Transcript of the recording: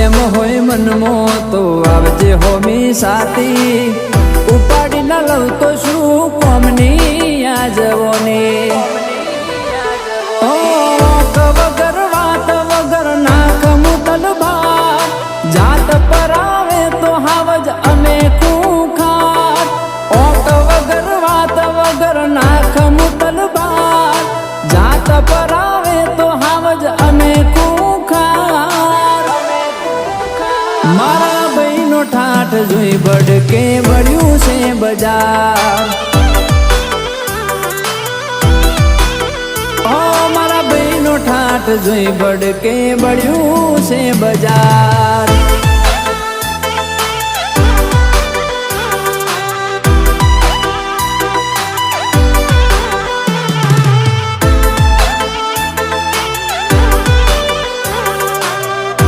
પ્રેમ હોય મનમાં તો આવજે હોમી સાથી ઉપાડી ના લઉં તો શું કોમની આ જવોની વગર વાત વગર નાખ મુતલ બાર જાત પર આવે તો હાવજ અમે ખૂંખાર ઓટ વગર વાત વગર નાખ મુતલ બાર જાત પર આવે તો હાવજ અમે ખૂંખાર મારા ભાઈનો ઠાઠ જોઈ બડકે બળ્યું છે બજાર ઠાઠ જોઈ બડકે બળ્યું છે બજાર